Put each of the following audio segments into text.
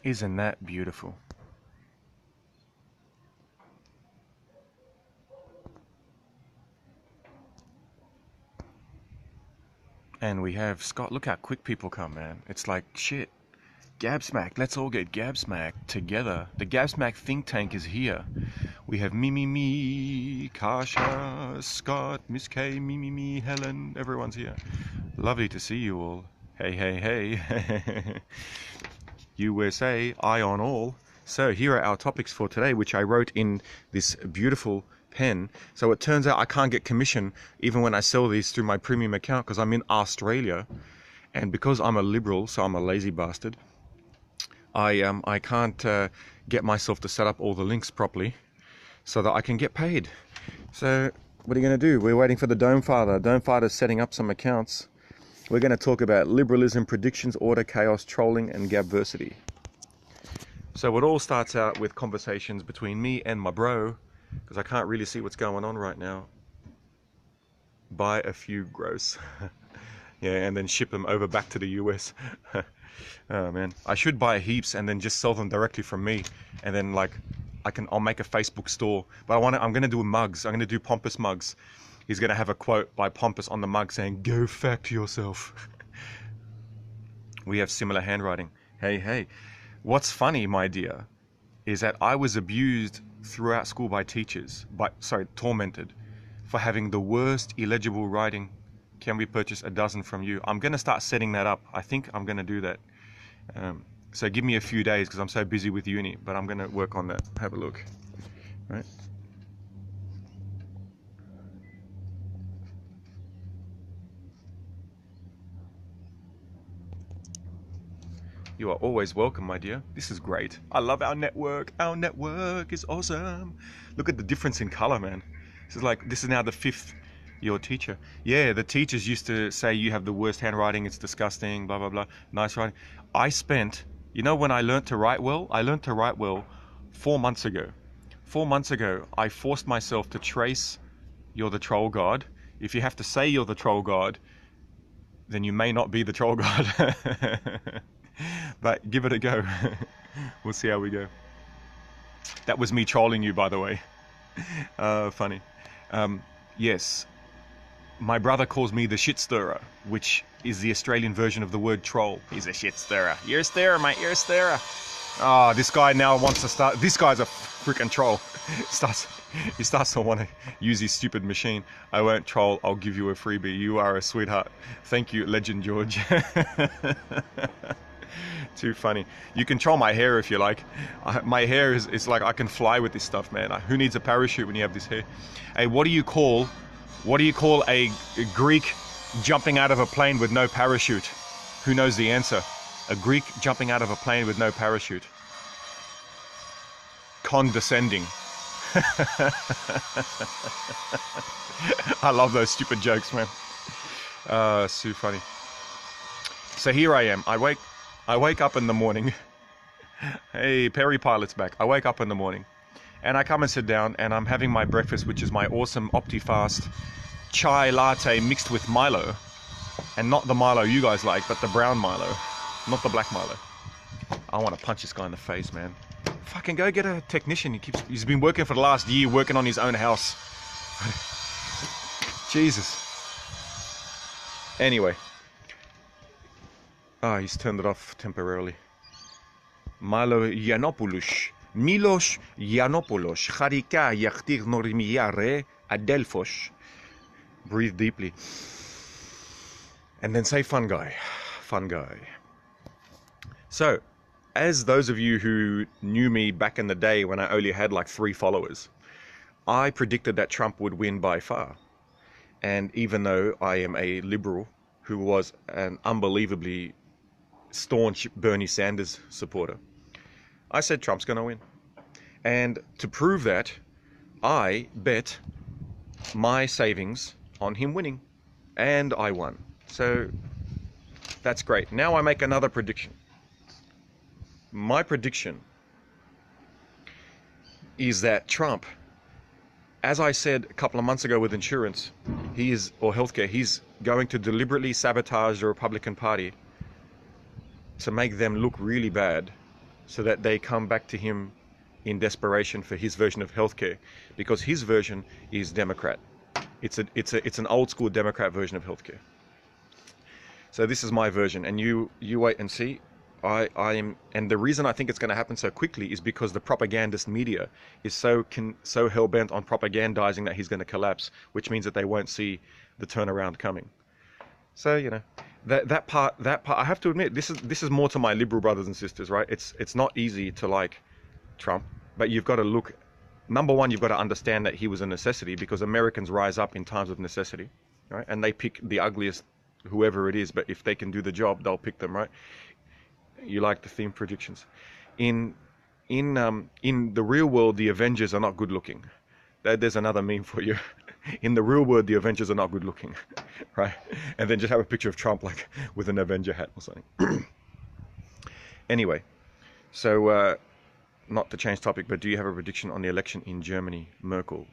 Isn't that beautiful? And we have Scott. Look how quick people come, man. It's like, shit. GAbSmacked. Let's all get GAbSmacked together. The GAbSmacked think tank is here. We have me, Kasha, Scott, Miss K, me, Helen. Everyone's here. Lovely to see you all. Hey, hey, hey. USA, eye on all. So here are our topics for today, which I wrote in this beautiful pen. So it turns out I can't get commission even when I sell these through my premium account because I'm in Australia. And because I'm a liberal, so I'm a lazy bastard, I can't get myself to set up all the links properly so that I can get paid. So what are you going to do? We're waiting for the Dome Father. Dome Father's setting up some accounts. We're going to talk about liberalism, predictions, order, chaos, trolling, and Gabversity. So it all starts out with conversations between me and my bro, because I can't really see what's going on right now. Buy a few gross. Yeah, and then ship them over back to the US. Oh man, I should buy heaps and then just sell them directly from me, and then like I'll make a Facebook store. But I'm gonna do mugs. I'm gonna do Pompous mugs. He's gonna have a quote by Pompous on the mug saying, "Go fact yourself." We have similar handwriting. Hey, hey. What's funny, my dear, is that I was abused throughout school by teachers, tormented for having the worst illegible writing. Can we purchase a dozen from you? I'm gonna start setting that up. I think I'm gonna do that. So give me a few days because I'm so busy with uni, but I'm gonna work on that. Have a look. Right. You are always welcome, my dear. This is great. I love our network. Our network is awesome. Look at the difference in color, man. This is now the 5th your teacher. Yeah, the teachers used to say you have the worst handwriting, it's disgusting, blah, blah, blah. Nice writing. I spent, when I learned to write well? I learned to write well 4 months ago. 4 months ago, I forced myself to trace "You're the troll god." If you have to say "You're the troll god," then you may not be the troll god. But give it a go. We'll see how we go. That was me trolling you, by the way. Funny. Yes. My brother calls me the shit stirrer, which is the Australian version of the word troll. He's a shit stirrer. You're a stirrer, mate. You're a stirrer. Oh, this guy now wants to start. This guy's a freaking troll. He starts to want to use his stupid machine. I won't troll. I'll give you a freebie. You are a sweetheart. Thank you, Legend George. Too funny. You can troll my hair if you like. My hair is like I can fly with this stuff, man. Who needs a parachute when you have this hair? Hey, what do you call a Greek jumping out of a plane with no parachute? Who knows the answer? A Greek jumping out of a plane with no parachute. Condescending. I love those stupid jokes, man. So funny. So here I am. I wake up in the morning. Hey, Perry Pilot's back. I wake up in the morning and I come and sit down and I'm having my breakfast, which is my awesome OptiFast chai latte mixed with Milo. And not the Milo you guys like, but the brown Milo, not the black Milo. I want to punch this guy in the face, man. Fucking go get a technician. He's been working for the last year, working on his own house. Jesus. Anyway. He's turned it off temporarily. Milo Yiannopoulos. Milos Yiannopoulos. Charika Yachtir Norimiare Adelphos. Breathe deeply. And then say fun guy. Fun guy. So, as those of you who knew me back in the day when I only had like 3 followers, I predicted that Trump would win by far. And even though I am a liberal who was an unbelievably staunch Bernie Sanders supporter, I said Trump's going to win. And to prove that, I bet my savings on him winning. And I won. So that's great. Now I make another prediction. My prediction is that Trump, as I said a couple of months ago with insurance, or healthcare, he's going to deliberately sabotage the Republican Party to make them look really bad so that they come back to him in desperation for his version of healthcare, because his version is Democrat. It's an old school Democrat version of healthcare. So this is my version, and you wait and see. I am, and the reason I think it's going to happen so quickly is because the propagandist media is so hell bent on propagandizing that he's going to collapse, which means that they won't see the turnaround coming. So that part I have to admit, this is more to my liberal brothers and sisters, right? It's not easy to like Trump, but you've got to look. Number one, you've got to understand that he was a necessity, because Americans rise up in times of necessity, right? And they pick the ugliest, whoever it is, but if they can do the job, they'll pick them, right? You like the theme predictions. In the real world, the Avengers are not good looking. There's another meme for you. In the real world, the Avengers are not good looking, right? And then just have a picture of Trump like with an Avenger hat or something. Anyway, so not to change topic, but do you have a prediction on the election in Germany, Merkel?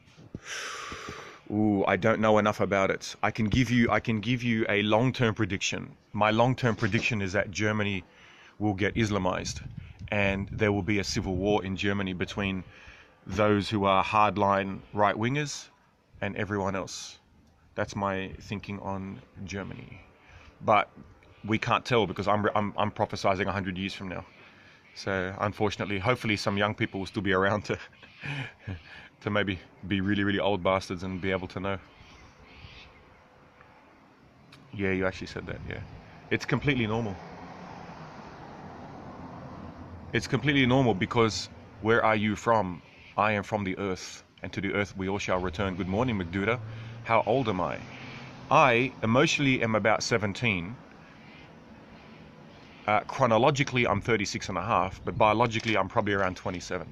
Ooh, I don't know enough about it. I can give you a long-term prediction. My long-term prediction is that Germany will get Islamized, and there will be a civil war in Germany between those who are hardline right-wingers and everyone else. That's my thinking on Germany. But we can't tell, because I'm prophesizing 100 years from now. So unfortunately, hopefully some young people will still be around to to maybe be really, really old bastards and be able to know. Yeah, you actually said that, yeah. It's completely normal. It's completely normal, because where are you from? I am from the earth, and to the earth we all shall return. Good morning, McDuda. How old am I? I emotionally am about 17. Chronologically, I'm 36 and a half, but biologically, I'm probably around 27.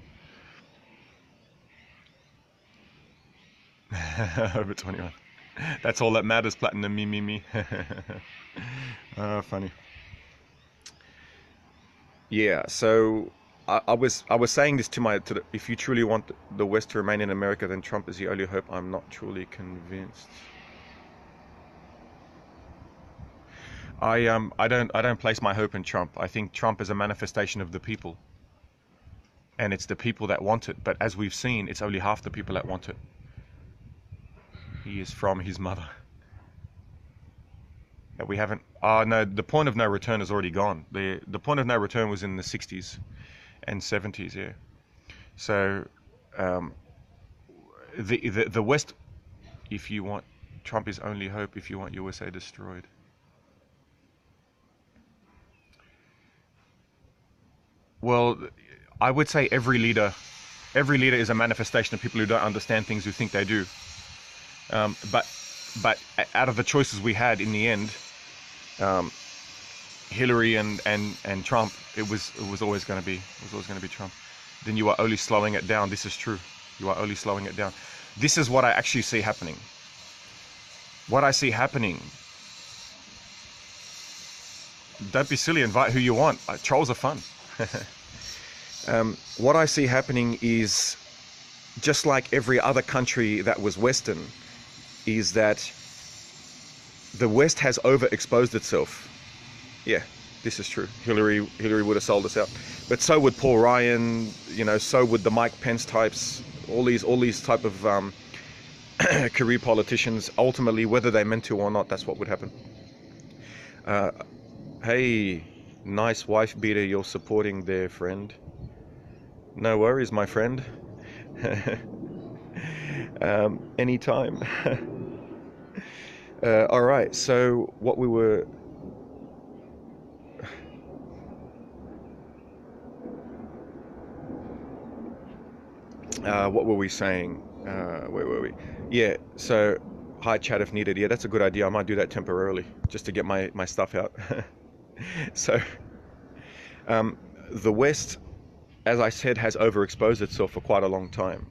Over 21. That's all that matters, Platinum. Me. Funny. Yeah, so I was saying this to if you truly want the West to remain in America, then Trump is the only hope. I'm not truly convinced. I don't place my hope in Trump. I think Trump is a manifestation of the people, and it's the people that want it. But as we've seen, it's only half the people that want it. He is from his mother. That we haven't. No, the point of no return is already gone. The point of no return was in the 60s and 70s. Yeah. So the West, if you want, Trump is only hope if you want USA destroyed. Well, I would say every leader is a manifestation of people who don't understand things, who think they do. But out of the choices we had in the end, Hillary and Trump, it was always going to be Trump. Then you are only slowing it down. This is true. You are only slowing it down. This is what I actually see happening. What I see happening. Don't be silly. Invite who you want. Trolls are fun. What I see happening is, just like every other country that was Western, is that the West has overexposed itself. Yeah, this is true. Hillary would have sold us out, but so would Paul Ryan. So would the Mike Pence types. All these type of career politicians. Ultimately, whether they meant to or not, that's what would happen. Hey, nice wife beater you're supporting there, friend. No worries, my friend. Anytime. All right, so what we were... what were we saying? Where were we? Yeah, so hi chat if needed. Yeah, that's a good idea. I might do that temporarily just to get my stuff out. So the West, as I said, has overexposed itself for quite a long time.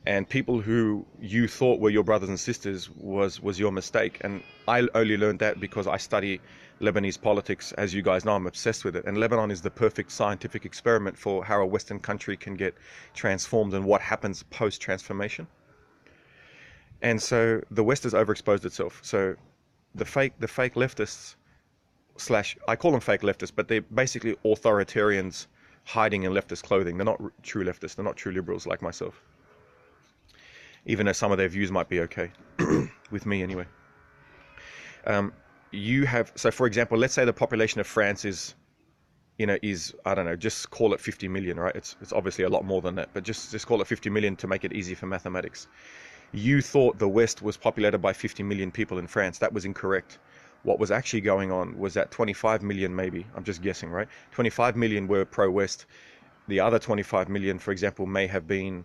And people who you thought were your brothers and sisters was your mistake. And I only learned that because I study Lebanese politics. As you guys know, I'm obsessed with it. And Lebanon is the perfect scientific experiment for how a Western country can get transformed and what happens post-transformation. And so the West has overexposed itself. So the fake leftists, I call them fake leftists, but they're basically authoritarians hiding in leftist clothing. They're not true leftists. They're not true liberals like myself. Even though some of their views might be okay with me anyway. So for example, let's say the population of France is, I don't know, just call it 50 million, right? It's obviously a lot more than that, but just call it 50 million to make it easy for mathematics. You thought the West was populated by 50 million people in France. That was incorrect. What was actually going on was that 25 million, maybe, I'm just guessing, right? 25 million were pro-West. The other 25 million, for example, may have been,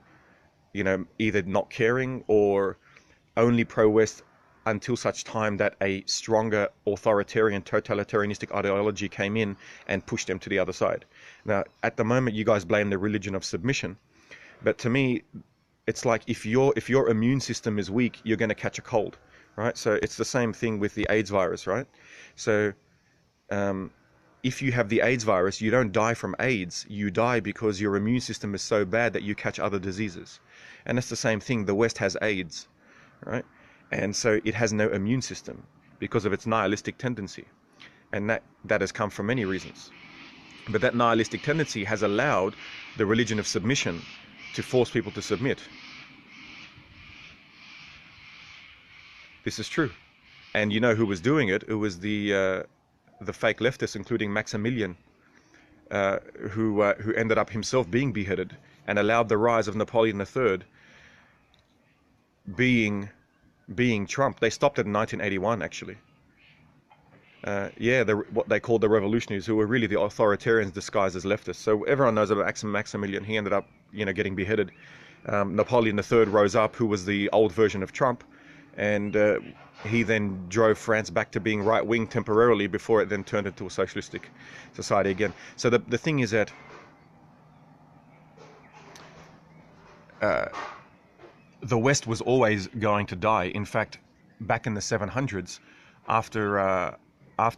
either not caring or only pro-West until such time that a stronger authoritarian, totalitarianistic ideology came in and pushed them to the other side. Now, at the moment, you guys blame the religion of submission, but to me, it's like if your immune system is weak, you're going to catch a cold, right? So it's the same thing with the AIDS virus, right? So if you have the AIDS virus, you don't die from AIDS. You die because your immune system is so bad that you catch other diseases. And it's the same thing. The West has AIDS, right? And so it has no immune system because of its nihilistic tendency. And that has come from many reasons. But that nihilistic tendency has allowed the religion of submission to force people to submit. This is true. And you know who was doing it? It was the fake leftists, including Maximilian, who ended up himself being beheaded and allowed the rise of Napoleon III being Trump. They stopped it in 1981, actually. What they called the revolutionaries, who were really the authoritarians disguised as leftists. So everyone knows about Maximilian. He ended up, getting beheaded. Napoleon III rose up, who was the old version of Trump, and he then drove France back to being right-wing temporarily before it then turned into a socialistic society again. So the thing is that the West was always going to die. In fact, back in the 700s, after I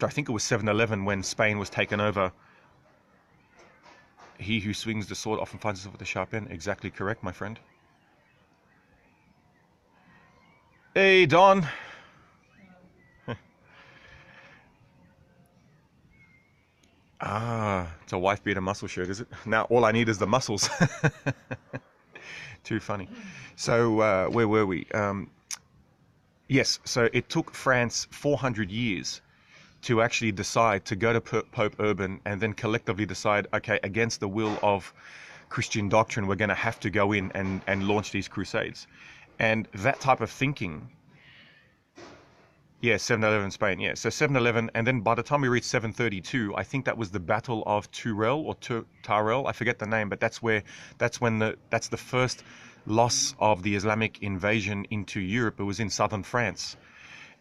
think it was 7/11, when Spain was taken over, he who swings the sword often finds himself with a sharp end. Exactly correct, my friend. Hey, Don. It's a wife beater muscle shirt, is it? Now all I need is the muscles. Too funny. So where were we? Yes, so it took France 400 years to actually decide to go to Pope Urban and then collectively decide, okay, against the will of Christian doctrine, we're going to have to go in and launch these crusades. And that type of thinking, 7/11 Spain, so 7/11, and then by the time we reached 732, I think that was the Battle of Tourelle or Tarel, I forget the name, but that's the first loss of the Islamic invasion into Europe. It was in southern France,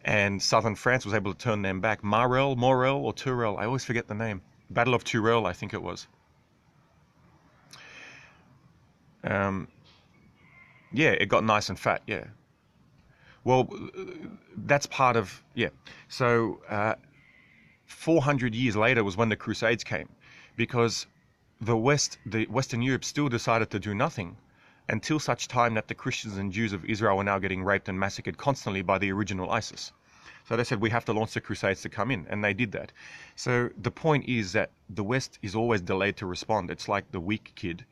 and southern France was able to turn them back. Morel or Tourelle, I always forget the name. Battle of Tourelle, I think it was. It got nice and fat, Well, that's part of, So 400 years later was when the Crusades came, because the Western Europe still decided to do nothing until such time that the Christians and Jews of Israel were now getting raped and massacred constantly by the original ISIS. So they said, we have to launch the Crusades to come in, and they did that. So the point is that the West is always delayed to respond. It's like the weak kid.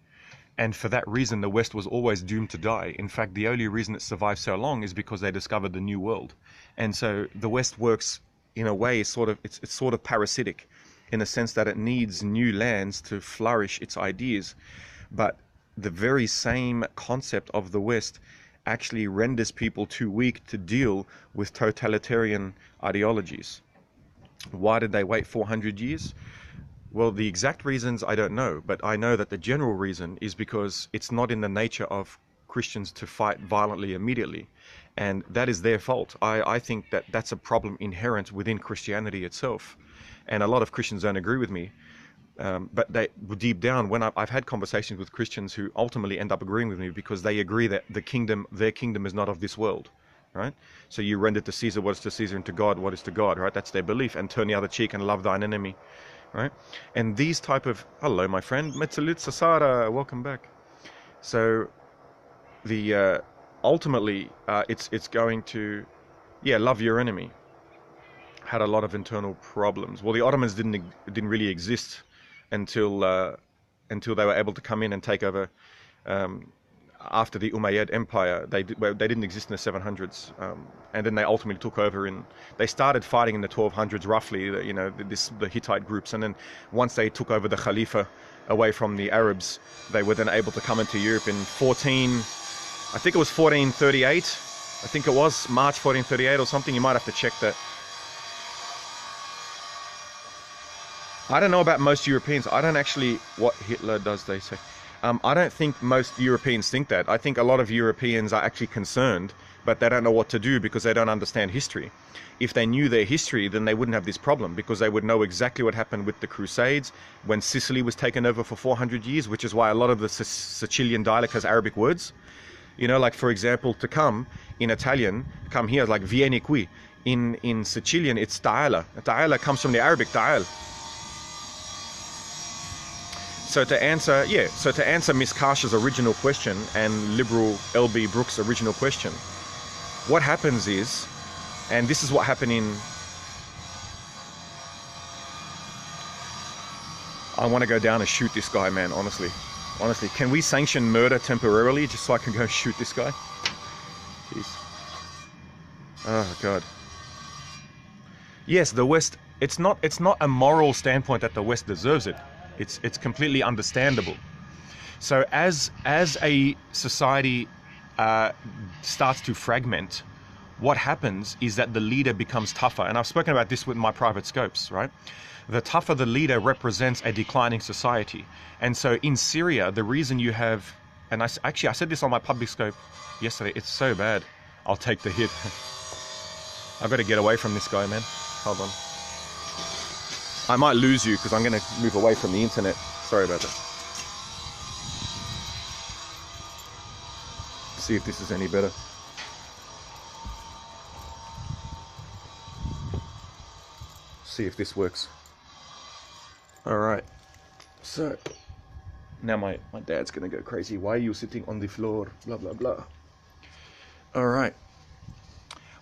And for that reason, the West was always doomed to die. In fact, the only reason it survived so long is because they discovered the New World. And so the West works in a way, it's sort of parasitic, in the sense that it needs new lands to flourish its ideas. But the very same concept of the West actually renders people too weak to deal with totalitarian ideologies. Why did they wait 400 years? Well, the exact reasons I don't know, but I know that the general reason is because it's not in the nature of Christians to fight violently immediately, and that is their fault. I think that that's a problem inherent within Christianity itself, and a lot of Christians don't agree with me, but they deep down, when I've had conversations with Christians who ultimately end up agreeing with me because they agree that their kingdom is not of this world, right? So you render to Caesar what is to Caesar, and to God what is to God, right? That's their belief. And turn the other cheek and love thine enemy. Right? And these type of, hello my friend, Metzalit Sasara, welcome back. So the ultimately it's going to love your enemy had a lot of internal problems. Well, the Ottomans didn't really exist until until they were able to come in and take over. After the Umayyad Empire, they didn't exist in the 700s, and then they ultimately took over they started fighting in the 1200s roughly, the Hittite groups, and then once they took over the Khalifa away from the Arabs, they were then able to come into Europe in 1438, I think it was March 1438 or something. You might have to check that. I don't know about most Europeans. I don't actually, what Hitler does, they say. I don't think most Europeans think that. I think a lot of Europeans are actually concerned, but they don't know what to do because they don't understand history. If they knew their history, then they wouldn't have this problem, because they would know exactly what happened with the Crusades, when Sicily was taken over for 400 years, which is why a lot of the Sicilian dialect has Arabic words. Like, for example, to come in Italian, come here, like vieni qui. In Sicilian, it's ta'ala. Ta'ala comes from the Arabic ta'al. So to answer Miss Karsha's original question and Liberal LB Brooks' original question, what happens is, and this is what happened I want to go down and shoot this guy, man, honestly. Honestly, can we sanction murder temporarily just so I can go shoot this guy? Jeez. Oh, God. Yes, the West, it's not a moral standpoint that the West deserves it. It's completely understandable. So as a society starts to fragment, what happens is that the leader becomes tougher. And I've spoken about this with my private scopes, right? The tougher the leader represents a declining society. And so in Syria, the reason you have, and I said this on my public scope yesterday, it's so bad. I'll take the hit. I've got to get away from this guy, man. Hold on. I might lose you because I'm going to move away from the internet. Sorry about that. See if this is any better. See if this works. All right. So now my dad's going to go crazy. Why are you sitting on the floor? Blah, blah, blah. All right.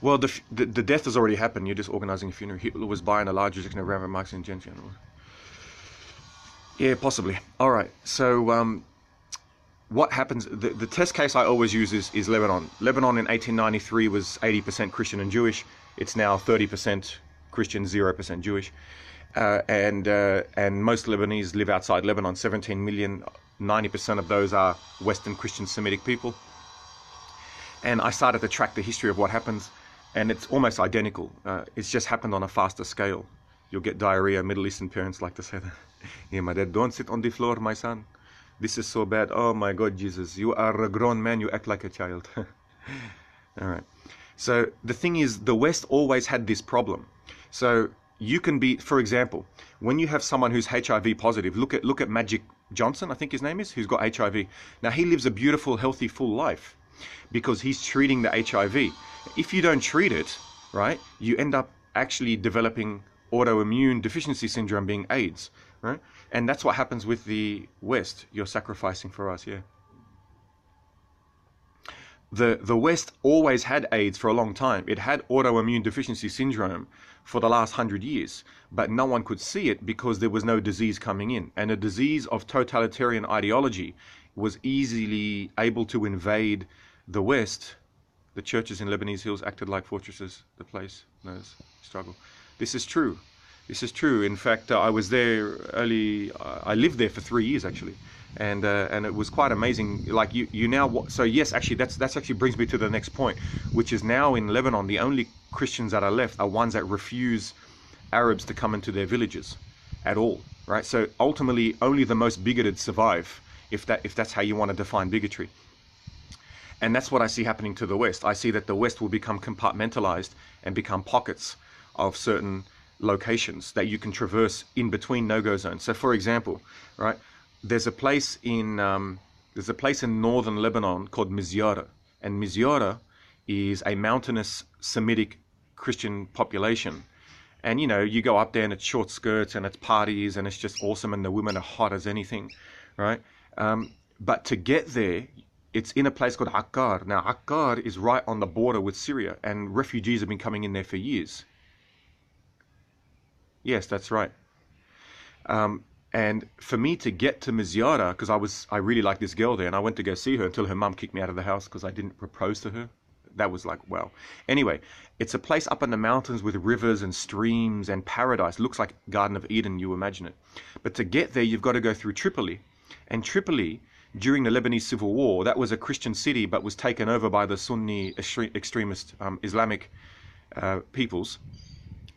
Well, the death has already happened. You're just organizing a funeral. Hitler was buying a large rejection of Reverend Marx and Gentian. Yeah, possibly. All right. So what happens? The test case I always use is Lebanon. Lebanon in 1893 was 80% Christian and Jewish. It's now 30% Christian, 0% Jewish. And most Lebanese live outside Lebanon. 17 million. 90% of those are Western Christian Semitic people. And I started to track the history of what happens. And it's almost identical. It's just happened on a faster scale. You'll get diarrhea. Middle Eastern parents like to say that. Yeah, my dad, don't sit on the floor, my son. This is so bad. Oh my God, Jesus. You are a grown man. You act like a child. All right. So the thing is, the West always had this problem. So you can be, for example, when you have someone who's HIV positive, look at Magic Johnson, I think his name is, who's got HIV. Now he lives a beautiful, healthy, full life because he's treating the HIV. If you don't treat it, right, you end up actually developing autoimmune deficiency syndrome, being AIDS, right? And that's what happens with the West. You're sacrificing for us, yeah. The West always had AIDS for a long time. It had autoimmune deficiency syndrome for the last 100 years, but no one could see it because there was no disease coming in. And a disease of totalitarian ideology was easily able to invade the West. The churches in Lebanese hills acted like fortresses. The place knows struggle. This is true. This is true. In fact, I was there early. I lived there for 3 years actually, and it was quite amazing. Like you now. So yes, actually, that's actually brings me to the next point, which is now in Lebanon, the only Christians that are left are ones that refuse Arabs to come into their villages at all. Right. So ultimately, only the most bigoted survive. If that's how you want to define bigotry. And that's what I see happening to the West. I see that the West will become compartmentalized and become pockets of certain locations that you can traverse in between no-go zones. So, for example, right, there's a place in northern Lebanon called Mizyara, and Mizyara is a mountainous Semitic Christian population. And you go up there and it's short skirts and it's parties and it's just awesome and the women are hot as anything, right? But to get there, it's in a place called Akkar. Now, Akkar is right on the border with Syria, and refugees have been coming in there for years. Yes, that's right. And for me to get to Mizyara, because I really liked this girl there, and I went to go see her until her mum kicked me out of the house because I didn't propose to her. That was like, wow. Anyway, it's a place up in the mountains with rivers and streams and paradise. Looks like Garden of Eden, you imagine it. But to get there, you've got to go through Tripoli. And Tripoli, during the Lebanese Civil War, that was a Christian city, but was taken over by the Sunni extremist Islamic peoples.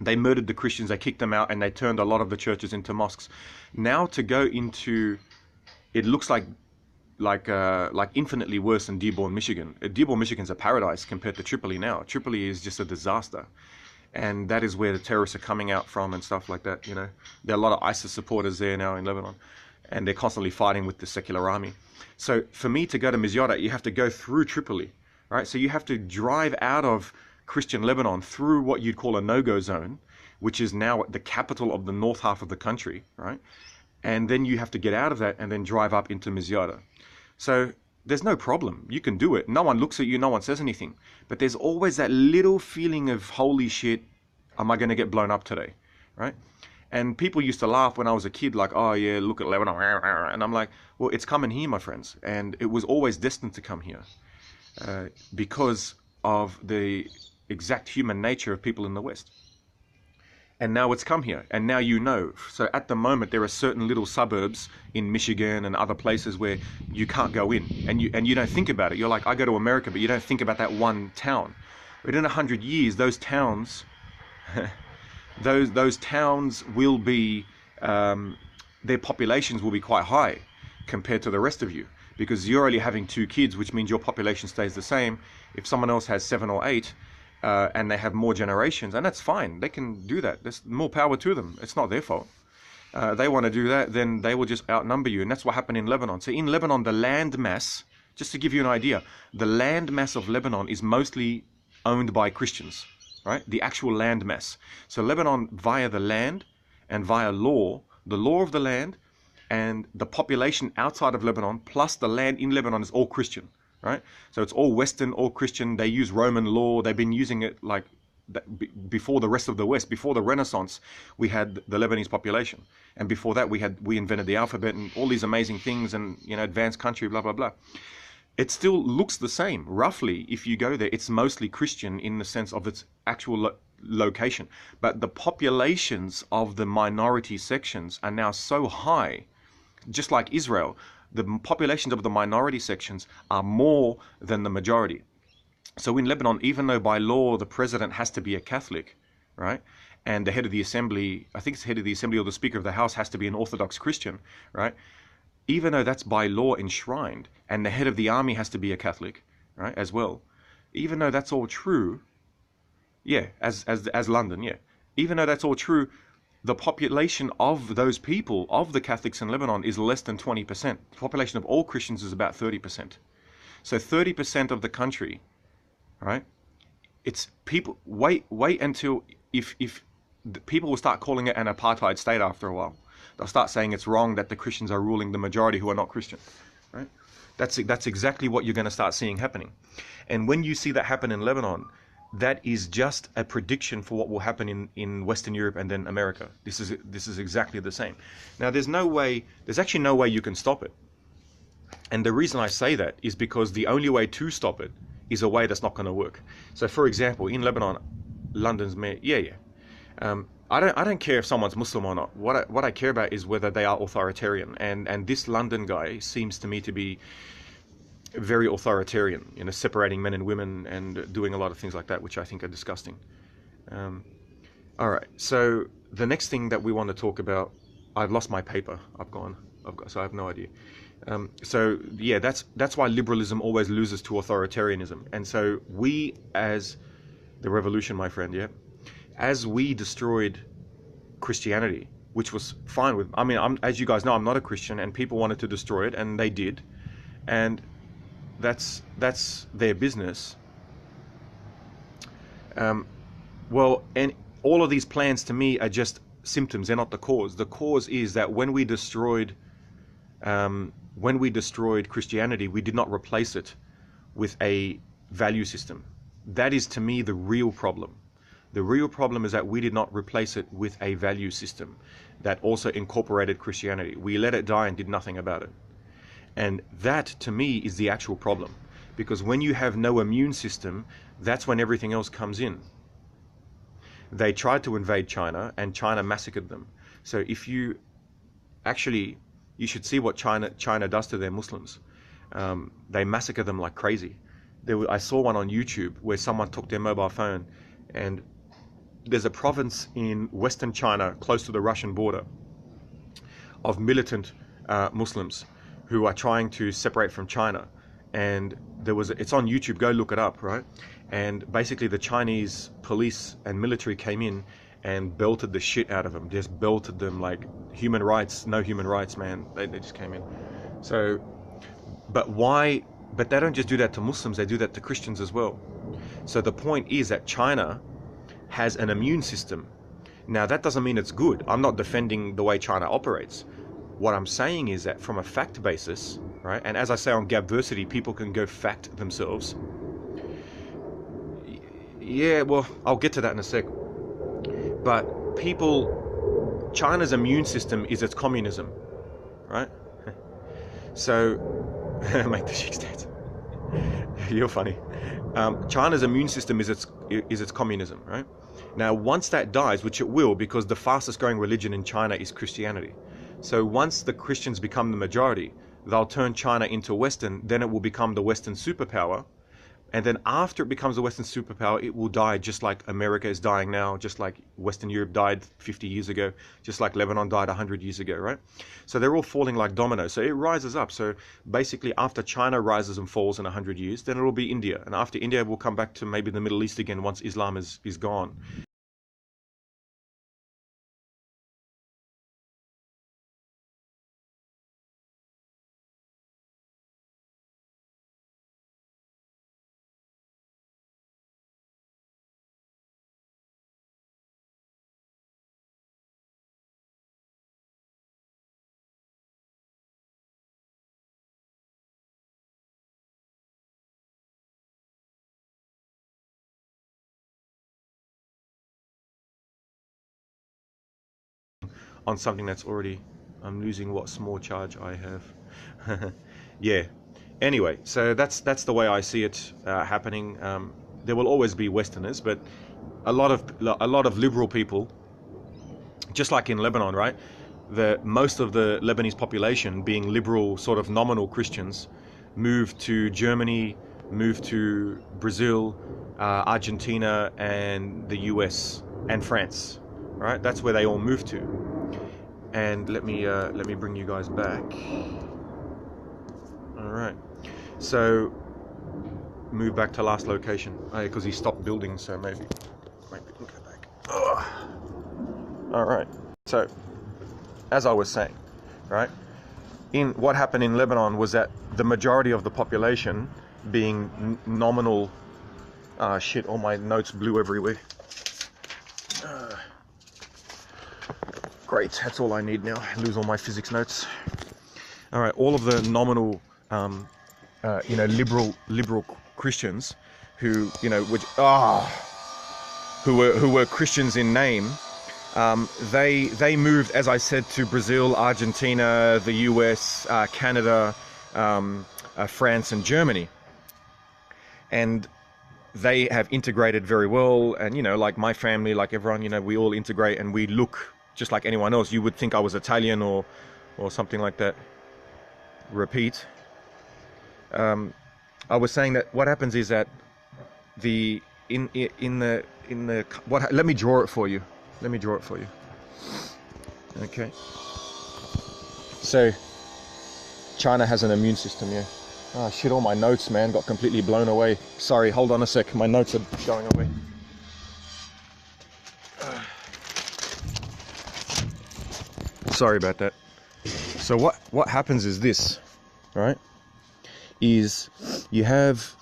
They murdered the Christians, they kicked them out, and they turned a lot of the churches into mosques. Now to go into, it looks like infinitely worse than Dearborn, Michigan. Dearborn, Michigan's a paradise compared to Tripoli now. Tripoli is just a disaster. And that is where the terrorists are coming out from and stuff like that, you know. There are a lot of ISIS supporters there now in Lebanon, and they're constantly fighting with the secular army. So for me to go to Mizyara, you have to go through Tripoli, right? So you have to drive out of Christian Lebanon through what you'd call a no-go zone, which is now the capital of the north half of the country, right? And then you have to get out of that and then drive up into Mizyara. So there's no problem. You can do it. No one looks at you. No one says anything. But there's always that little feeling of, holy shit, am I going to get blown up today, right? And people used to laugh when I was a kid, like, oh yeah, look at Lebanon. And I'm like, well, it's coming here, my friends. And it was always destined to come here because of the exact human nature of people in the West. And now it's come here, and now you know. So at the moment, there are certain little suburbs in Michigan and other places where you can't go in, and you don't think about it. You're like, I go to America, but you don't think about that one town. But in 100 years, those towns, those towns will be, their populations will be quite high compared to the rest of you, because you're only having 2 kids, which means your population stays the same. If someone else has 7 or 8. And they have more generations, and that's fine. They can do that. There's more power to them. It's not their fault. They want to do that, then they will just outnumber you. And that's what happened in Lebanon. So in Lebanon, the land mass, just to give you an idea, the land mass of Lebanon is mostly owned by Christians, right? The actual land mass. So Lebanon, via the land and via law, the law of the land and the population outside of Lebanon, plus the land in Lebanon, is all Christian. Right, so it's all Western, all Christian. They use Roman law. They've been using it like before the rest of the West. Before the Renaissance, we had the Lebanese population, and before that, we invented the alphabet and all these amazing things, and advanced country, blah blah blah. It still looks the same, roughly. If you go there, it's mostly Christian in the sense of its actual location, but the populations of the minority sections are now so high, just like Israel. The populations of the minority sections are more than the majority. So in Lebanon, even though by law the president has to be a Catholic, right, and the head of the assembly, I think it's the head of the assembly or the speaker of the house has to be an Orthodox Christian, right, even though that's by law enshrined, and the head of the army has to be a Catholic, right, as well, even though that's all true, yeah, as London, yeah, even though that's all true, the population of those people, of the Catholics in Lebanon, is less than 20%. The population of all Christians is about 30%. So 30% of the country, right? It's people. Wait until if the people will start calling it an apartheid state after a while. They'll start saying it's wrong that the Christians are ruling the majority who are not Christian, right? That's exactly what you're going to start seeing happening. And when you see that happen in Lebanon, that is just a prediction for what will happen in Western Europe and then America. This is exactly the same. Now, there's actually no way you can stop it. And the reason I say that is because the only way to stop it is a way that's not going to work. So, for example, in Lebanon, London's mayor, I don't care if someone's Muslim or not. What I care about is whether they are authoritarian. And this London guy seems to me to be very authoritarian, separating men and women and doing a lot of things like that, which I think are disgusting. All right, so the next thing that we want to talk about, I've lost my paper. So I have no idea. So yeah, that's why liberalism always loses to authoritarianism. And so we, as the revolution, my friend, yeah, as we destroyed Christianity, which was fine with, as you guys know, I'm not a Christian, and people wanted to destroy it, and they did, and that's their business. Well, and all of these plans to me are just symptoms. They're not the cause. The cause is that when we destroyed Christianity, we did not replace it with a value system. That is, to me, the real problem. The real problem is that we did not replace it with a value system that also incorporated Christianity. We let it die and did nothing about it. And that, to me, is the actual problem. Because when you have no immune system, that's when everything else comes in. They tried to invade China, and China massacred them. So if you actually, you should see what China does to their Muslims. They massacre them like crazy. I saw one on YouTube where someone took their mobile phone, and there's a province in Western China, close to the Russian border, of militant Muslims who are trying to separate from China. And it's on YouTube, go look it up, right? And basically the Chinese police and military came in and belted the shit out of them. Just belted them like human rights, no human rights, man. They just came in. So, but why? But they don't just do that to Muslims, they do that to Christians as well. So the point is that China has an immune system. Now that doesn't mean it's good. I'm not defending the way China operates. What I'm saying is that from a fact basis, right? And as I say on Gabversity, people can go fact themselves. Yeah, well, I'll get to that in a sec. But China's immune system is its communism, right? So, make the shit dance. You're funny. China's immune system is its communism, right? Now, once that dies, which it will, because the fastest growing religion in China is Christianity. So once the Christians become the majority, they'll turn China into Western, then it will become the Western superpower. And then after it becomes a Western superpower, it will die just like America is dying now, just like Western Europe died 50 years ago, just like Lebanon died 100 years ago, right? So they're all falling like dominoes. So it rises up. So basically after China rises and falls in 100 years, then it will be India. And after India, we'll come back to maybe the Middle East again once Islam is gone. On something that's already, I'm losing what small charge I have. Yeah. Anyway, so that's the way I see it happening. There will always be Westerners, but a lot of liberal people, just like in Lebanon, right? Most of the Lebanese population, being liberal, sort of nominal Christians, moved to Germany, moved to Brazil, Argentina, and the US and France. Right? That's where they all moved to. And let me bring you guys back. All right. So move back to last location because he stopped building. So maybe we can go back. Ugh. All right. So as I was saying, right? In what happened in Lebanon was that the majority of the population, being nominal, shit, all my notes blew everywhere. Great, that's all I need now. I lose all my physics notes. All right, all of the nominal, liberal Christians, who were Christians in name, they moved, as I said, to Brazil, Argentina, the US, Canada, France, and Germany, and they have integrated very well. And like my family, like everyone, we all integrate and we look just like anyone else. You would think I was Italian or something like that. Repeat. I was saying that what happens is that let me draw it for you. Okay. So China has an immune system, yeah. Oh shit, all my notes, man, got completely blown away. Sorry, hold on a sec. My notes are going away. Sorry about that. So what happens is this, right? Is you have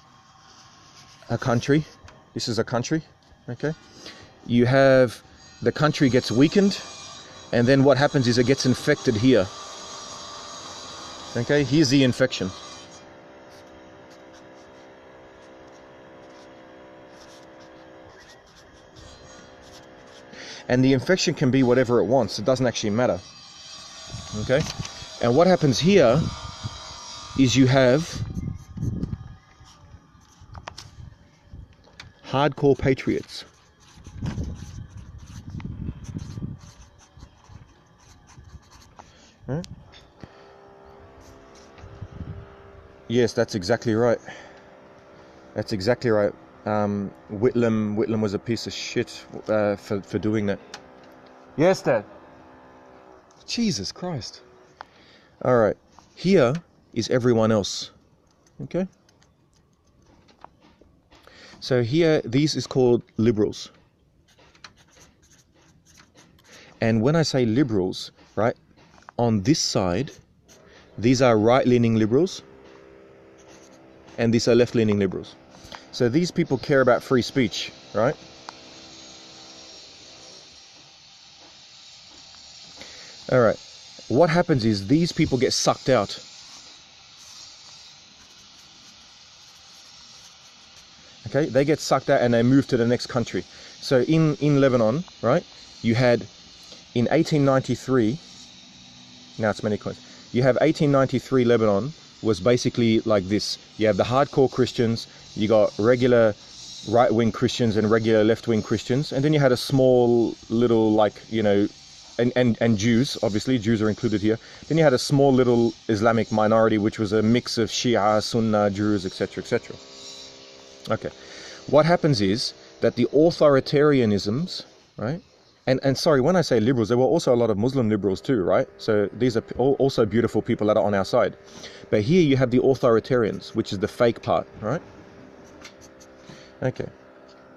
a country. This is a country, okay? You have the country gets weakened, and then what happens is it gets infected here. Okay, here's the infection. And the infection can be whatever it wants. It doesn't actually matter. Okay? And what happens here is you have hardcore patriots. Right? Yes, that's exactly right. That's exactly right. Whitlam was a piece of shit for doing that. Yes, Dad. Jesus Christ. All right. Here is everyone else. Okay. So here, these is called liberals. And when I say liberals, right, on this side, these are right-leaning liberals, and these are left-leaning liberals. So these people care about free speech, right? All right. What happens is these people get sucked out. Okay, they get sucked out and they move to the next country. So in Lebanon, right, you had in 1893, now it's many coins, you have 1893 Lebanon was basically like this. You have the hardcore Christians, you got regular right-wing Christians and regular left-wing Christians, and then you had a small little, like, you know, and Jews, obviously, Jews are included here. Then you had a small little Islamic minority, which was a mix of Shia, Sunnah, Druze, etc., etc. Okay, what happens is that the authoritarianisms, right? And sorry, when I say liberals, there were also a lot of Muslim liberals too, right? So these are also beautiful people that are on our side. But here you have the authoritarians, which is the fake part, right? Okay.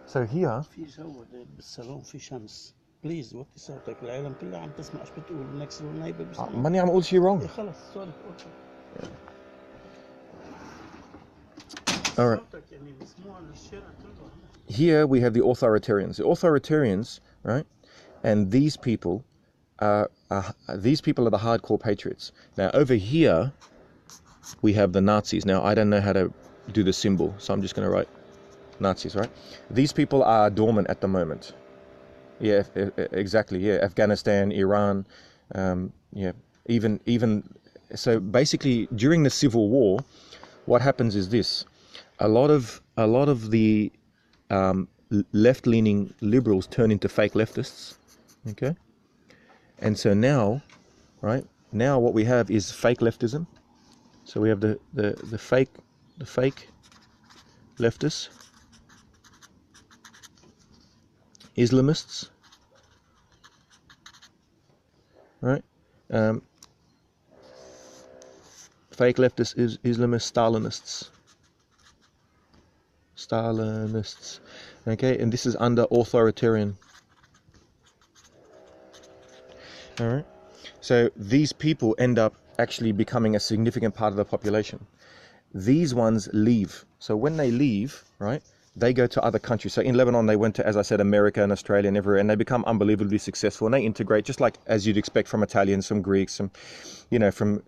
So here... في جو بالصالون في شمس. بليز وطي صوتك العالم كلها عم تسمع ايش بتقول نكس النايبة بيسمعوا. ماني عم اقول شيء wrong. خلص سولف اوكي. All right. Here we have the authoritarians. The authoritarians, right? And these people are the hardcore patriots. Now over here we have the Nazis. Now I don't know how to do the symbol, so I'm just going to write Nazis, right? These people are dormant at the moment. Yeah, exactly. Yeah, Afghanistan, Iran, yeah, even so. Basically, during the Civil War, what happens is this: a lot of the left-leaning liberals turn into fake leftists. Okay, and so now, right now, what we have is fake leftism. So we have the fake leftists, Islamists, right? Fake leftists, Islamists, Stalinists. Okay, and this is under authoritarian. All right, so these people end up actually becoming a significant part of the population. These ones leave. So when they leave, right, they go to other countries. So in Lebanon, they went to, as I said, America and Australia and everywhere, and they become unbelievably successful. And they integrate just like as you'd expect from Italians, from Greeks, from, you know, from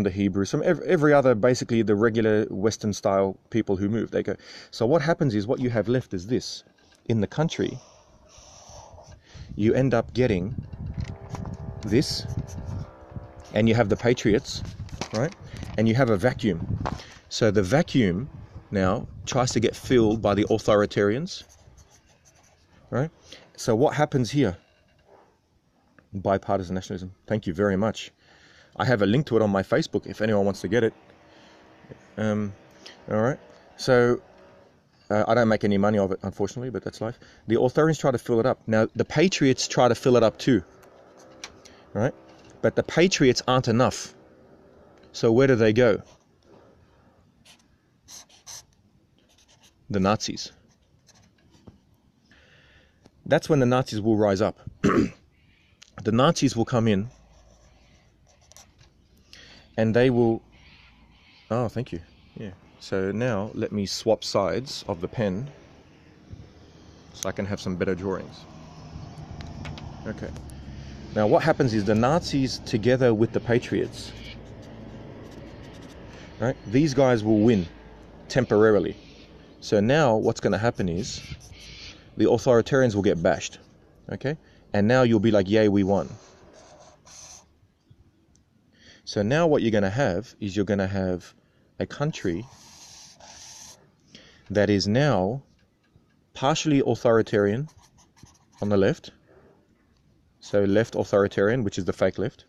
the Hebrews, from every other, basically the regular Western style people who move. They go. So what happens is what you have left is this: in the country, you end up getting this, and you have the patriots, right? And you have a vacuum. So the vacuum now tries to get filled by the authoritarians, right? So what happens here? Bipartisan nationalism. Thank you very much. I have a link to it on my Facebook if anyone wants to get it. All right. So I don't make any money of it, unfortunately, but that's life. The authoritarians try to fill it up. Now the patriots try to fill it up too, right? But the patriots aren't enough. So where do they go? The Nazis. That's when the Nazis will rise up. The Nazis will come in and they will... Oh, thank you. Yeah. So now let me swap sides of the pen so I can have some better drawings. Okay. Now what happens is the Nazis together with the patriots, right? These guys will win temporarily. So now what's going to happen is the authoritarians will get bashed, okay? And now you'll be like, yay, we won. So now what you're going to have is you're going to have a country that is now partially authoritarian on the left. So left authoritarian, which is the fake left.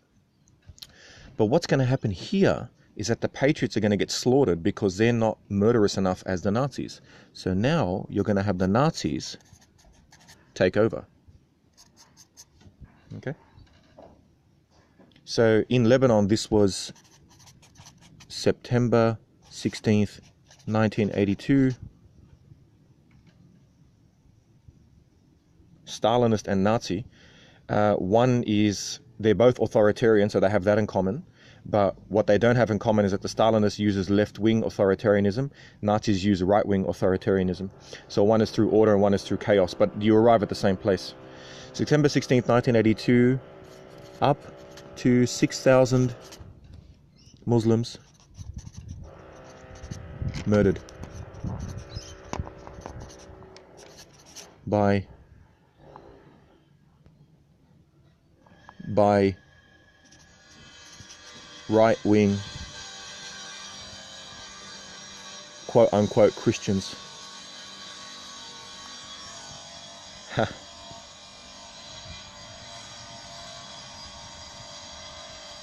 But what's going to happen here is that the patriots are going to get slaughtered because they're not murderous enough as the Nazis. So now you're going to have the Nazis take over. Okay? So in Lebanon, this was September 16th, 1982. Stalinist and Nazi. One is, they're both authoritarian, so they have that in common. But what they don't have in common is that the Stalinist uses left-wing authoritarianism. Nazis use right-wing authoritarianism. So one is through order and one is through chaos, but you arrive at the same place. September 16th, 1982, up to 6,000 Muslims murdered by right-wing, quote-unquote Christians.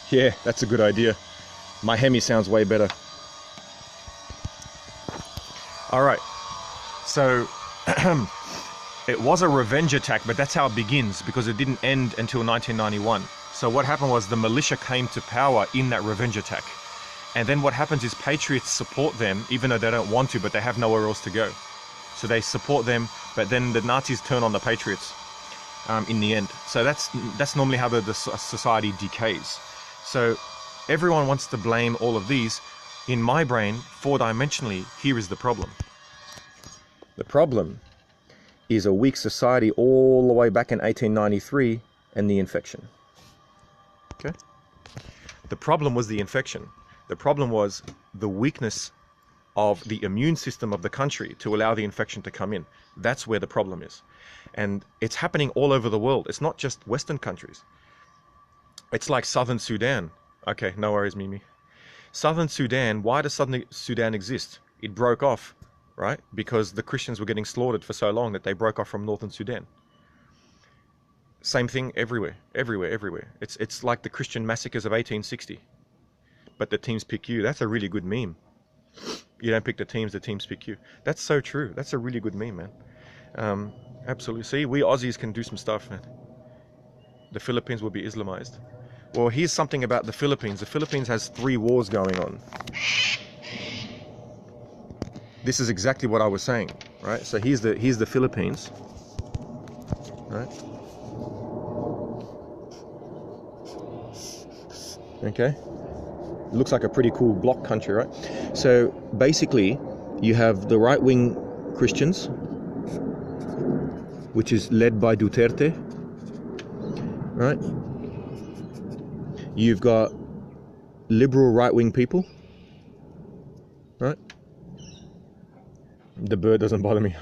Yeah, that's a good idea. My Hemi sounds way better. All right, so it was a revenge attack, but that's how it begins, because it didn't end until 1991. So what happened was the militia came to power in that revenge attack. And then what happens is patriots support them, even though they don't want to, but they have nowhere else to go. So they support them, but then the Nazis turn on the patriots in the end. So that's normally how the society decays. So everyone wants to blame all of these. In my brain, four-dimensionally, here is the problem. The problem is a weak society all the way back in 1893 and the infection. Okay? The problem was the infection. The problem was the weakness of the immune system of the country to allow the infection to come in. That's where the problem is. And it's happening all over the world. It's not just Western countries. It's like Southern Sudan. Okay, no worries, Mimi. Southern Sudan, why does Southern Sudan exist? It broke off, right? Because the Christians were getting slaughtered for so long that they broke off from Northern Sudan. Same thing everywhere. It's like the Christian massacres of 1860. But the teams pick you. That's a really good meme. You don't pick the teams pick you. That's so true. That's a really good meme, man. Absolutely. See, we Aussies can do some stuff, man. The Philippines will be Islamized. Well, here's something about the Philippines. The Philippines has 3 wars going on. This is exactly what I was saying, right? So here's the Philippines, right? Okay. Looks like a pretty cool block country, right? So basically, you have the right-wing Christians, which is led by Duterte, right? You've got liberal right-wing people, right? The bird doesn't bother me.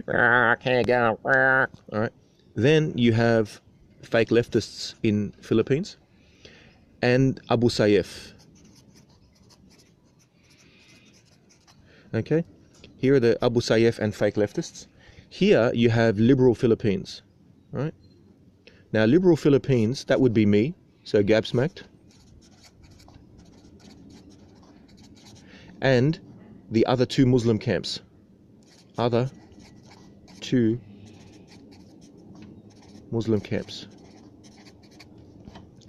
Can't go. All right. Then you have fake leftists in Philippines and Abu Sayyaf. Okay. Here are the Abu Sayyaf and fake leftists. Here you have liberal Philippines, right? Now, liberal Philippines, that would be me, so GAbSmacked. And the other 2 Muslim camps. Other 2 Muslim camps.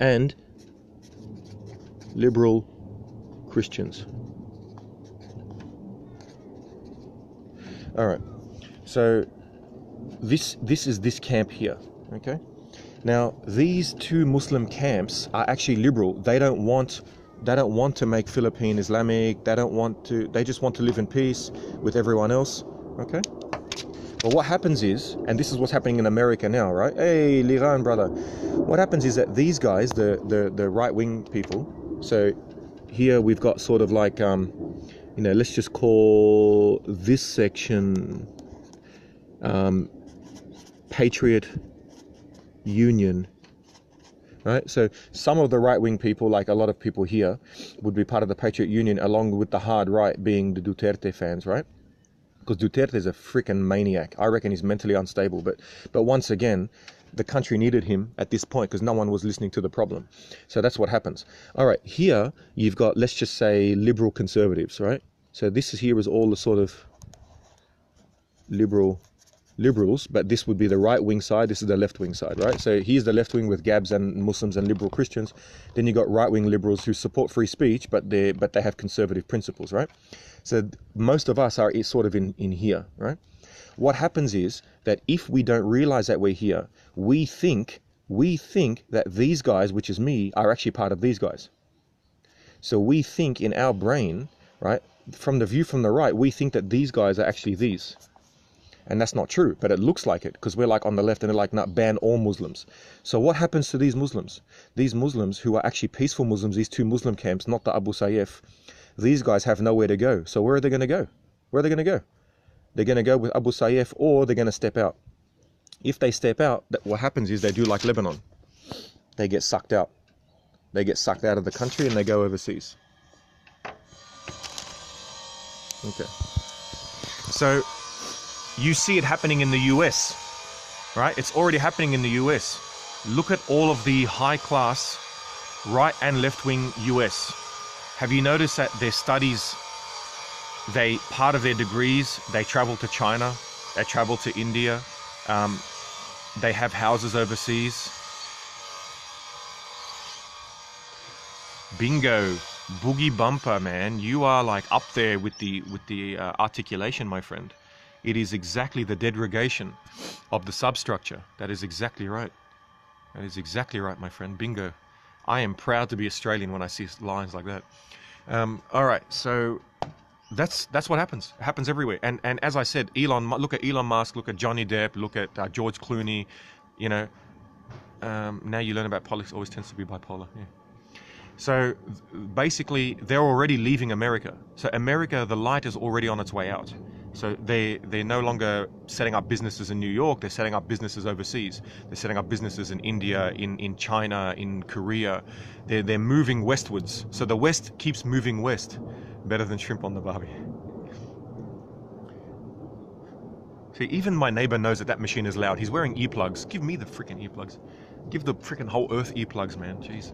And liberal Christians. All right. So this is this camp here, okay? Now, these 2 Muslim camps are actually liberal. They don't want to make Philippine Islamic. They just want to live in peace with everyone else. Okay? But what happens is, and this is what's happening in America now, right? Hey, Liran, brother. What happens is that these guys, the right-wing people, so here we've got sort of like, let's just call this section Patriot Union, right? So some of the right-wing people, like a lot of people here, would be part of the Patriot Union, along with the hard right being the Duterte fans, right? Because Duterte is a freaking maniac. I reckon he's mentally unstable. But once again, the country needed him at this point because no one was listening to the problem. So that's what happens. All right, here you've got, let's just say, liberal conservatives, right? So this is here is all the sort of liberals, but this would be the right-wing side, this is the left-wing side, right? So here's the left wing with Gabs and Muslims and liberal Christians. Then you got right-wing liberals who support free speech, but they have conservative principles, right? So most of us are sort of in here, right? What happens is that if we don't realize that we're here, we think that these guys, which is me, are actually part of these guys. So we think in our brain, right, from the view from the right, we think that these guys are actually these. And that's not true, but it looks like it because we're like on the left and they're like, not ban all Muslims. So what happens to these Muslims? These Muslims who are actually peaceful Muslims, these two Muslim camps, not the Abu Sayyaf, these guys have nowhere to go. So where are they going to go? Where are they going to go? They're going to go with Abu Sayyaf, or they're going to step out. If they step out, what happens is they do like Lebanon. They get sucked out. They get sucked out of the country and they go overseas. Okay. So you see it happening in the US, right? It's already happening in the US. Look at all of the high class right and left wing US. Have you noticed that their studies, part of their degrees, they travel to China, they travel to India, they have houses overseas. Bingo, boogie bumper, man. You are like up there with the articulation, my friend. It is exactly the degradation of the substructure. That is exactly right. That is exactly right, my friend. Bingo. I am proud to be Australian when I see lines like that. All right, so that's what happens. It happens everywhere. And as I said, look at Elon Musk, look at Johnny Depp, look at George Clooney. You know, now you learn about politics. Always tends to be bipolar. Yeah. So basically, they're already leaving America. So America, the light is already on its way out. So they're no longer setting up businesses in New York. They're setting up businesses overseas. They're setting up businesses in India, in China, in Korea. They're moving westwards. So the West keeps moving west. Better than shrimp on the barbie. See, even my neighbor knows that machine is loud. He's wearing earplugs. Give me the freaking earplugs. Give the freaking whole earth earplugs, man. Jeez.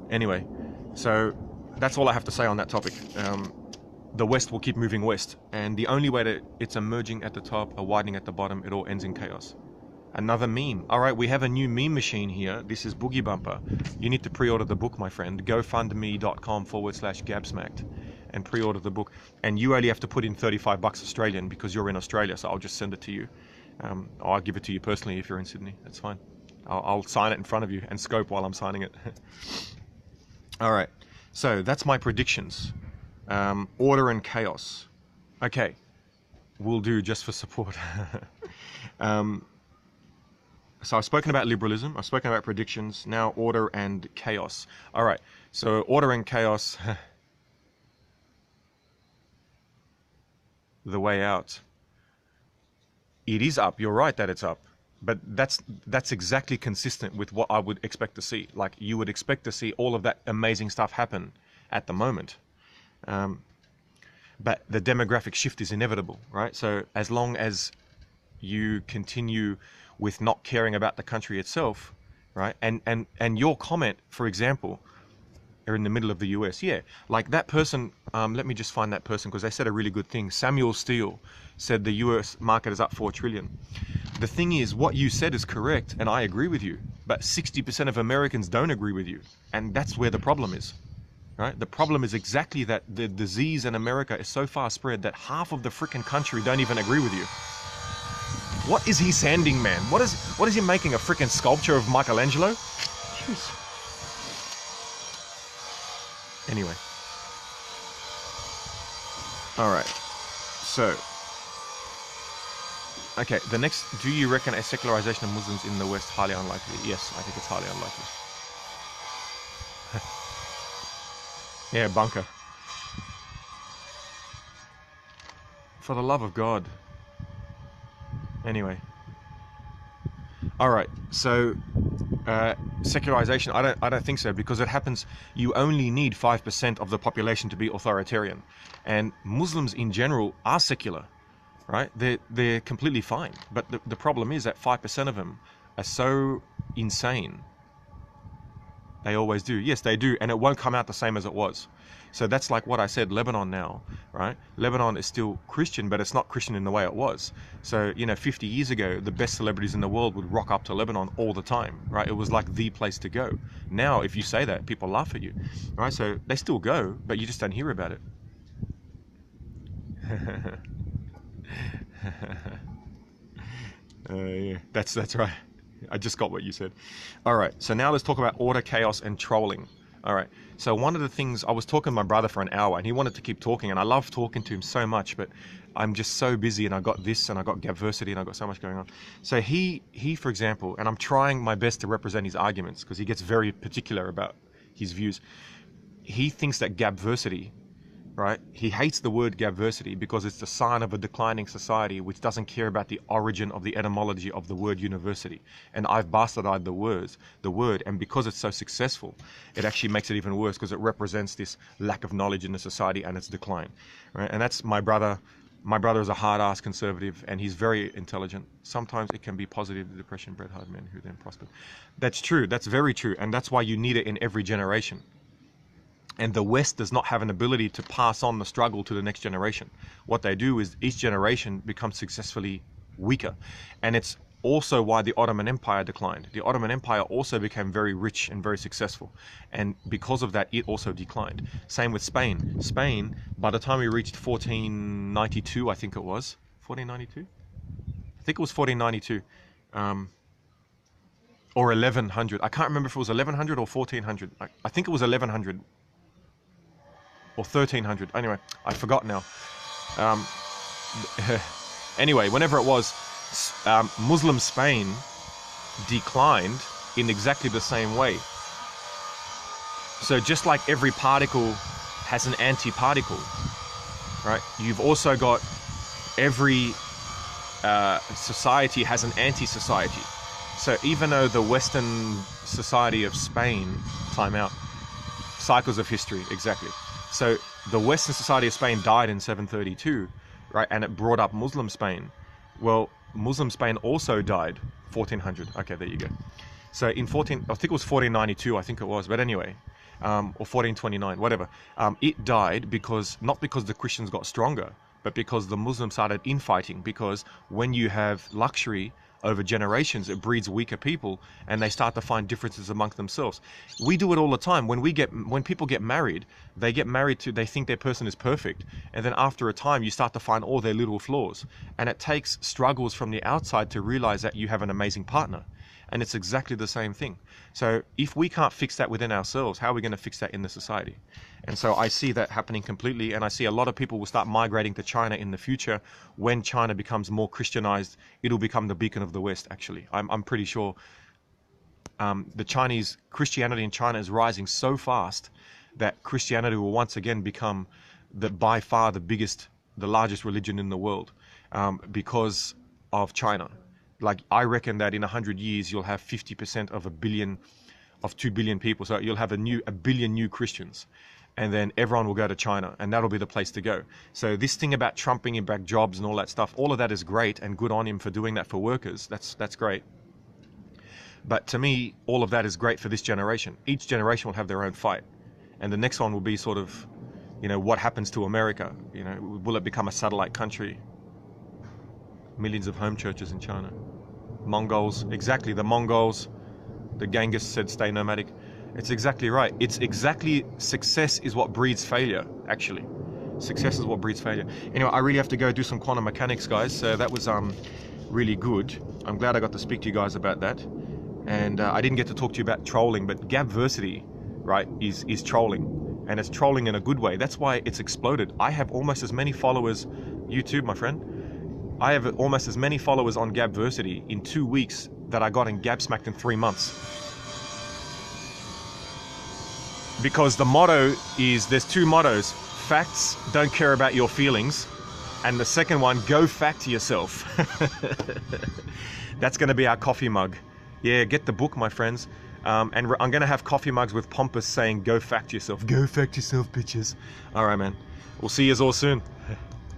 Anyway, so that's all I have to say on that topic. The West will keep moving west, and the only way that it's emerging at the top or widening at the bottom, it all ends in chaos. Another meme. All right, we have a new meme machine here. This is Boogie Bumper. You need to pre-order the book, my friend. GoFundMe.com/GAbSmacked and pre-order the book. And you only have to put in $35 Australian because you're in Australia, so I'll just send it to you. I'll give it to you personally if you're in Sydney. That's fine. I'll sign it in front of you and scope while I'm signing it. All right, so that's my predictions. Order and chaos. Okay, we'll do just for support. So I've spoken about liberalism, I've spoken about predictions, now order and chaos. All right, so order and chaos, the way out. It is up, you're right that it's up. But that's exactly consistent with what I would expect to see. Like, you would expect to see all of that amazing stuff happen at the moment. But the demographic shift is inevitable, right? So as long as you continue with not caring about the country itself, right? And your comment, for example, are in the middle of the US. Yeah, like that person, let me just find that person because they said a really good thing. Samuel Steele said the US market is up 4 trillion. The thing is, what you said is correct, and I agree with you, but 60% of Americans don't agree with you, and that's where the problem is, right? The problem is exactly that the disease in America is so far spread that half of the freaking country don't even agree with you. What is he sanding, man? What is he making, a freaking sculpture of Michelangelo? Jeez. Anyway. All right, so okay, the next, do you reckon a secularization of Muslims in the West highly unlikely? Yes, I think it's highly unlikely. Yeah, bunker. For the love of God. Anyway. All right, so secularization, I don't think so, because it happens, you only need 5% of the population to be authoritarian. And Muslims in general are secular, right? They're completely fine. But the problem is that 5% of them are so insane. They always do. Yes, they do. And it won't come out the same as it was. So that's like what I said, Lebanon now, right? Lebanon is still Christian, but it's not Christian in the way it was. So, 50 years ago, the best celebrities in the world would rock up to Lebanon all the time, right? It was like the place to go. Now, if you say that, people laugh at you, right? So they still go, but you just don't hear about it. Yeah, that's right. I just got what you said. All right, so now let's talk about order, chaos, and trolling. All right, so one of the things, I was talking to my brother for an hour, and he wanted to keep talking, and I love talking to him so much, but I'm just so busy, and I got this, and I got Gabversity, and I got so much going on. So he, for example, and I'm trying my best to represent his arguments, because he gets very particular about his views. He thinks that Gabversity, right? He hates the word Gabversity because it's the sign of a declining society which doesn't care about the origin of the etymology of the word university. And I've bastardized the word, and because it's so successful, it actually makes it even worse because it represents this lack of knowledge in the society and its decline, right? And that's my brother. My brother is a hard-ass conservative, and he's very intelligent. Sometimes it can be positive, the depression bred hard men who then prospered. That's true. That's very true. And that's why you need it in every generation. And the West does not have an ability to pass on the struggle to the next generation. What they do is each generation becomes successfully weaker. And it's also why the Ottoman Empire declined. The Ottoman Empire also became very rich and very successful. And because of that, it also declined. Same with Spain. Spain, by the time we reached 1492, I think it was. 1492? I think it was 1492. Or 1100. I can't remember if it was 1100 or 1400. I think it was 1100. Or 1300. Anyway, I forgot now. Anyway, whenever it was, Muslim Spain declined in exactly the same way. So just like every particle has an anti-particle, right? You've also got every society has an anti-society. So even though the Western society of Spain, time out, cycles of history, exactly. So the Western society of Spain died in 732, right? And it brought up Muslim Spain. Well, Muslim Spain also died 1400. Okay, there you go. So in I think it was 1492, I think it was, but anyway, or 1429, whatever. It died because, not because the Christians got stronger, but because the Muslims started infighting. Because when you have luxury over generations, it breeds weaker people, and they start to find differences amongst themselves. We do it all the time. When people get married, they think their person is perfect, and then after a time, you start to find all their little flaws. And it takes struggles from the outside to realize that you have an amazing partner. And it's exactly the same thing. So if we can't fix that within ourselves, how are we going to fix that in the society? And so I see that happening completely, and I see a lot of people will start migrating to China in the future. When China becomes more Christianized, it'll become the beacon of the West, actually. I'm pretty sure the Chinese Christianity in China is rising so fast that Christianity will once again become by far the largest religion in the world because of China. Like, I reckon that in 100 years, you'll have 50% of 2 billion people. So you'll have a billion new Christians. And then everyone will go to China, and that'll be the place to go. So this thing about trumping in back jobs and all that stuff, all of that is great, and good on him for doing that for workers. That's great. But to me, all of that is great for this generation. Each generation will have their own fight. And the next one will be sort of, what happens to America? Will it become a satellite country? Millions of home churches in China. Mongols, exactly, the Mongols. The Genghis said stay nomadic. It's exactly right. It's exactly, success is what breeds failure, actually. Success is what breeds failure. Anyway, I really have to go do some quantum mechanics, guys. So that was really good. I'm glad I got to speak to you guys about that. And I didn't get to talk to you about trolling, but Gabversity, right, is trolling. And it's trolling in a good way. That's why it's exploded. I have almost as many followers, YouTube, my friend. I have almost as many followers on Gabversity in 2 weeks that I got in GAbSmacked in 3 months. Because the motto is, there's two mottos. Facts don't care about your feelings. And the second one, go fact yourself. That's going to be our coffee mug. Yeah, get the book, my friends. And I'm going to have coffee mugs with pompous saying, go fact yourself. Go fact yourself, bitches. All right, man. We'll see you all soon.